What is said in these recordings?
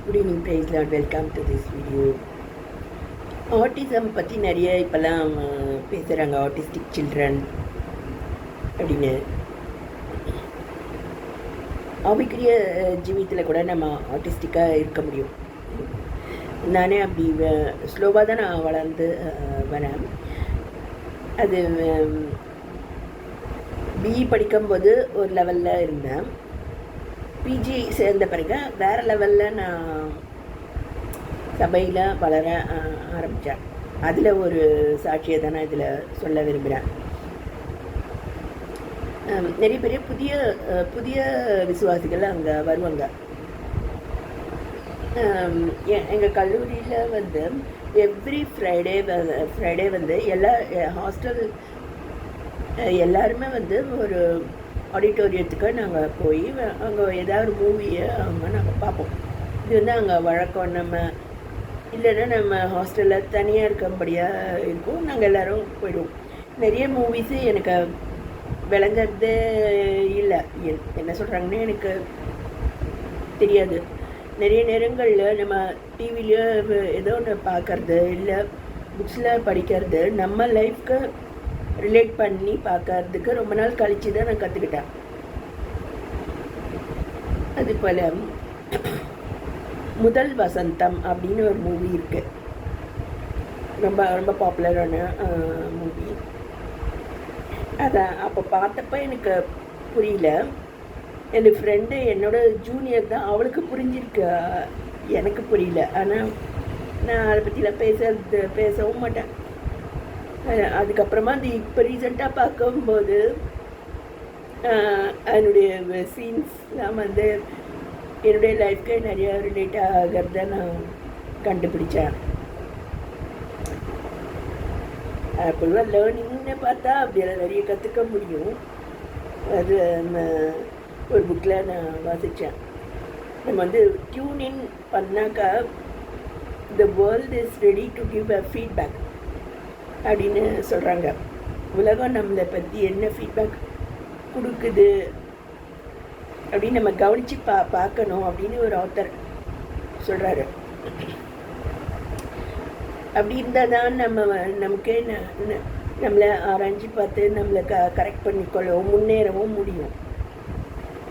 Good evening, praise Lord. Welcome to this video. Autism பற்றி நிறைய இப்போல்லாம் பேசுகிறாங்க. ஆட்டிஸ்டிக் சில்ட்ரன் அப்படின்னு ஆவிக்குரிய ஜீவியத்தில் கூட நம்ம ஆட்டிஸ்டிக்காக இருக்க முடியும். நானே அப்படி ஸ்லோவாக தான் நான் வளர்ந்து வரேன். அது பிஇ படிக்கும்போது ஒரு லெவலில் இருந்தேன். பிஜி சேர்ந்த பிறகு வேறு லெவலில் நான் சபையில் வளர ஆரம்பித்தேன். அதில் ஒரு சாட்சியை தான் நான் இதில் சொல்ல விரும்புகிறேன். நிறைய பேர் புதிய புதிய விசுவாசிகள் அங்கே வருவாங்க. எங்கள் கல்லூரியில் வந்து எவ்ரி ஃப்ரைடே வந்து எல்லா ஹாஸ்டல் எல்லாருமே வந்து ஒரு ஆடிட்டோரியத்துக்கு நாங்கள் போய் அங்கே ஏதாவது ஒரு மூவியை அங்கே நாங்கள் பார்ப்போம். இது வந்து அங்கே வழக்கம். நம்ம இல்லைன்னா நம்ம ஹாஸ்டலில் தனியாக இருக்கபடியாக இருக்கும். நாங்கள் எல்லோரும் போயிடுவோம். நிறைய மூவிஸு எனக்கு விளங்குறதே இல்லை, என்ன சொல்கிறாங்கன்னு எனக்கு தெரியாது. நிறைய நேரங்களில் நம்ம டிவிலையோ ஏதோ ஒன்று பார்க்கறது இல்லை புக்ஸில் படிக்கிறது நம்ம லைஃப்க்கு ரிலேட் பண்ணி பார்க்கறதுக்கு ரொம்ப நாள் கழித்து தான் நான் கற்றுக்கிட்டேன். அது போல் முதல் வசந்தம் அப்படின்னு ஒரு மூவி இருக்குது. ரொம்ப ரொம்ப பாப்புலரான மூவி. அதை அப்போ பார்த்தப்ப எனக்கு புரியல. என் ஃப்ரெண்டு என்னோட ஜூனியர் தான், அவளுக்கு புரிஞ்சிருக்கு, எனக்கு புரியல. ஆனால் நான் அதை பற்றிலாம் பேசவும் மாட்டேன். அதுக்கப்புறமா அந்த இப்போ ரீசெண்டாக பார்க்கும்போது அதனுடைய சீன்ஸ்லாம் வந்து என்னுடைய லைஃப்க்கு நிறையா ரிலேட் ஆகிறத நான் கண்டுபிடிச்சேன். பொதுவாக லேர்னிங்னு பார்த்தா அப்படியெல்லாம் நிறைய கற்றுக்க முடியும். அது ஒரு புக்கில் நான் வாசித்தேன். நம்ம வந்து டியூன் இன் பண்ணாக்கா the world is ready to give a feedback அப்படின்னு சொல்கிறாங்க. உலகம் நம்மளை பற்றி என்ன ஃபீட்பேக் கொடுக்குது அப்படின்னு நம்ம கவனித்து பார்க்கணும் அப்படின்னு ஒரு ஆத்தர் சொல்கிறாரு. அப்படி இருந்தால் தான் நமக்கே நம்மளை ஆராய்ச்சி பார்த்து நம்மளை கரெக்ட் பண்ணிக்கொள்ளவும் முன்னேறவும் முடியும்.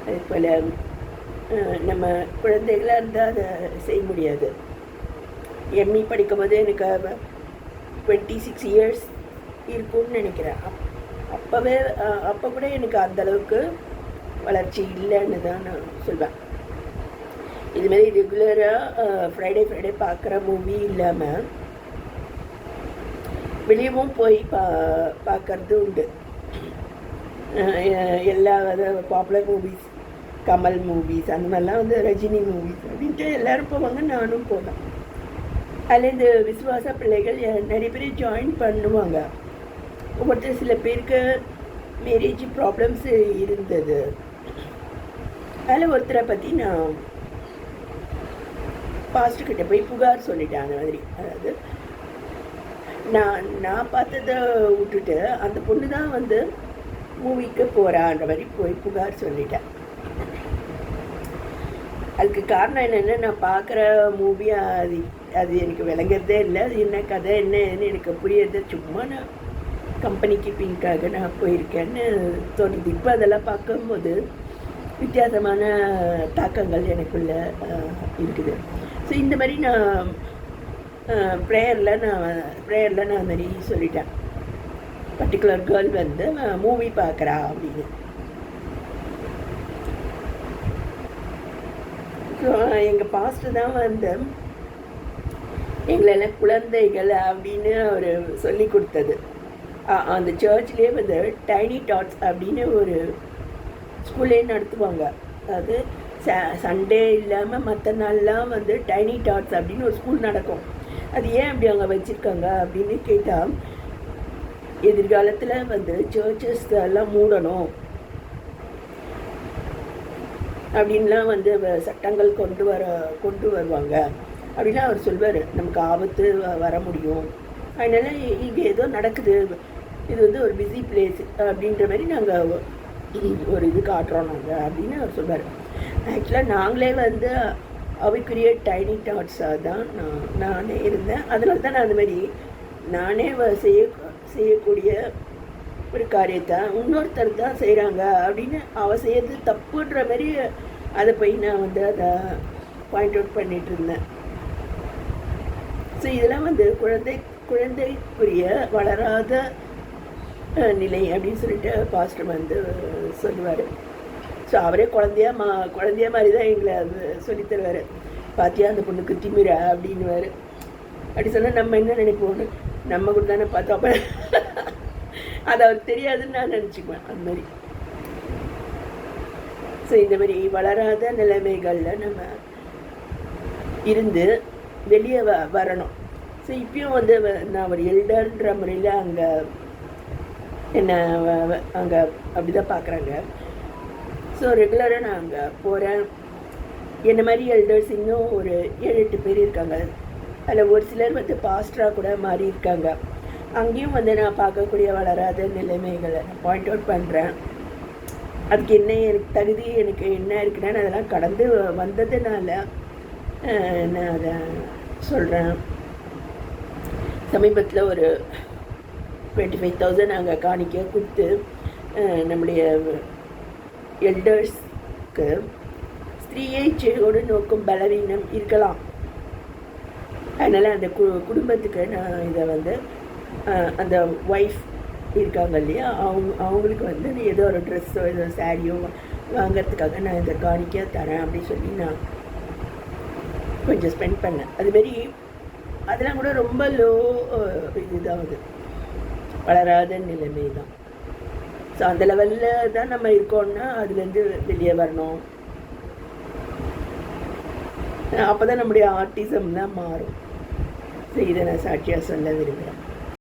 அது போல் நம்ம குழந்தைகளாக இருந்தால் அதை செய்ய முடியாது. எம்இ படிக்கும்போது எனக்கு 26 இயர்ஸ் இருக்கும்னு நினைக்கிறேன். அப்போ கூட எனக்கு அந்தளவுக்கு வளர்ச்சி இல்லைன்னு தான் நான் சொல்வேன். இதுமாரி ரெகுலராக ஃப்ரைடே பார்க்குற மூவி இல்லாமல் வெளியவும் போய் பார்க்கறது உண்டு. எல்லா பாப்புலர் மூவிஸ், கமல் மூவிஸ், அந்த மாதிரிலாம் வந்து ரஜினி மூவிஸ் அப்படின்ட்டு எல்லோரும் போவாங்க, நானும் போவேன். அதில் இந்த விசுவாச பிள்ளைகள் நிறைய பேர் ஜாயின் பண்ணுவாங்க. ஒவ்வொருத்தர் சில பேருக்கு மேரேஜ் ப்ராப்ளம்ஸ் இருந்தது. அதில் ஒருத்தரை பற்றி நான் பாஸ்டர்கிட்ட போய் புகார் சொல்லிட்டேன். அந்த மாதிரி, அதாவது நான் பார்த்ததை விட்டுட்டு அந்த பொண்ணு தான் வந்து மூவிக்கு போகிறான்ற மாதிரி போய் புகார் சொல்லிட்டேன். அதுக்கு காரணம் என்னென்னா, நான் பார்க்குற மூவி அது எனக்கு விளங்குறதே இல்லை. அது என்ன கதை என்னன்னு எனக்கு புரியறது. சும்மா நான் கம்பெனி கீப்பிங்காக நான் போயிருக்கேன்னு தோணுது. இப்போ அதெல்லாம் பார்க்கும்போது வித்தியாசமான தாக்கங்கள் எனக்குள்ளே இருக்குது. ஸோ இந்த மாதிரி நான் ப்ரேயரில் நான் மாதிரி சொல்லிட்டேன். பர்டிகுலர் கேர்ள் வந்து மூவி பார்க்குறா அப்படின்னு. ஸோ எங்கள் பாஸ்டர் தான் வந்து எங்களெல்லாம் குழந்தைகள் அப்படின்னு ஒரு சொல்லி கொடுத்தது. அந்த சர்ச்லேயே வந்து டைனி டாட்ஸ் அப்படின்னு ஒரு ஸ்கூல்லே நடத்துவாங்க. அதாவது சண்டே இல்லாமல் மற்ற நாள்லாம் வந்து டைனி டாட்ஸ் அப்படின்னு ஒரு ஸ்கூல் நடக்கும். அது ஏன் அப்படி அங்கே வச்சுருக்காங்க அப்படின்னு கேட்டால், எதிர்காலத்தில் வந்து சர்ச்சஸ் எல்லாம் மூடணும் அப்படின்லாம் வந்து சட்டங்கள் கொண்டு வருவாங்க அப்படின்னா அவர் சொல்வார். நமக்கு ஆபத்து வர முடியும், அதனால் இங்கே ஏதோ நடக்குது, இது வந்து ஒரு பிஸி பிளேஸ் அப்படின்ற மாதிரி நாங்கள் ஒரு இது காட்டுறோம் நாங்கள் அப்படின்னு அவர் சொல்வார். ஆக்சுவலாக நாங்களே வந்து அவைக்குரிய டைனி தாட்ஸாக தான் நானே இருந்தேன். அதனால தான் நான் அந்த மாதிரி நானே செய்யக்கூடிய ஒரு காரியத்தை இன்னொருத்தர் தான் செய்கிறாங்க அப்படின்னு அவள் செய்யறது தப்புன்ற மாதிரி அதை போய் நான் வந்து அதை பாயிண்ட் அவுட் பண்ணிகிட்டு இருந்தேன். ஸோ இதெல்லாம் வந்து குழந்தைக்குரிய வளராத நிலை அப்படின்னு சொல்லிட்டு பாஸ்டர் வந்து சொல்லுவார். ஸோ அவரே குழந்தைய மாதிரி தான் எங்களை அது சொல்லித்தருவார். பாத்தியா அந்த பொண்ணுக்கு திமிர அப்படின்னுவார். அப்படி சொன்னால் நம்ம என்ன நினைப்போன்னு, நம்ம கூட தானே பார்த்தோம், அப்போ அது அவருக்கு தெரியாதுன்னு நான் நினச்சிக்குவேன். அந்த மாதிரி ஸோ இந்த மாதிரி வளராத நிலைமைகளில் நம்ம இருந்து வெளியே வரணும். ஸோ இப்பயும் வந்து நான் ஒரு எல்டர்ன்ற முறையில் அங்கே என்ன அங்கே அப்படி தான் பார்க்குறாங்க. ஸோ ரெகுலராக நான் அங்கே போகிறேன். என்ன மாதிரி எல்டர்ஸ் இன்னும் ஒரு 7-8 பேர் இருக்காங்க. அதில் ஒரு சிலர் வந்து பாஸ்டராக கூட மாறி இருக்காங்க. அங்கேயும் வந்து நான் பார்க்கக்கூடிய வளராத நிலைமைகளை பாயிண்ட் அவுட் பண்ணுறேன். அதுக்கு என்ன எனக்கு தகுதி எனக்கு என்ன இருக்குன்னு அதெல்லாம் கடந்து வந்ததுனால நான் அதை சொல்கிறேன். சமீபத்தில் ஒரு 25,000 நாங்கள் காணிக்க கொடுத்து நம்முடைய எல்டர்ஸ்க்கு ஸ்திரீயை செவியோடு நோக்கும் பலவீனம் இருக்கலாம். அதனால் அந்த குடும்பத்துக்கு நான் இதை வந்து அந்த ஒய்ஃப் இருக்காங்க இல்லையா, அவங்களுக்கு வந்து ஏதோ ஒரு ட்ரெஸ்ஸோ ஏதோ சாரியோ வாங்கிறதுக்காக நான் இந்த காணிக்க தரேன் அப்படின்னு சொல்லி நான் கொஞ்சம் ஸ்பெண்ட் பண்ணேன். அதுமாரி அதெல்லாம் கூட ரொம்ப லோ இதுதான், அது வளராத நிலைமை தான். ஸோ அந்த லெவலில் தான் நம்ம இருக்கோம்னா அதுலேருந்து வெளியே வரணும். அப்போ தான் நம்முடைய ஆர்டிசம் தான் மாறும். ஸோ இதை நான் சாட்சியாக சொல்ல விரும்புகிறேன்.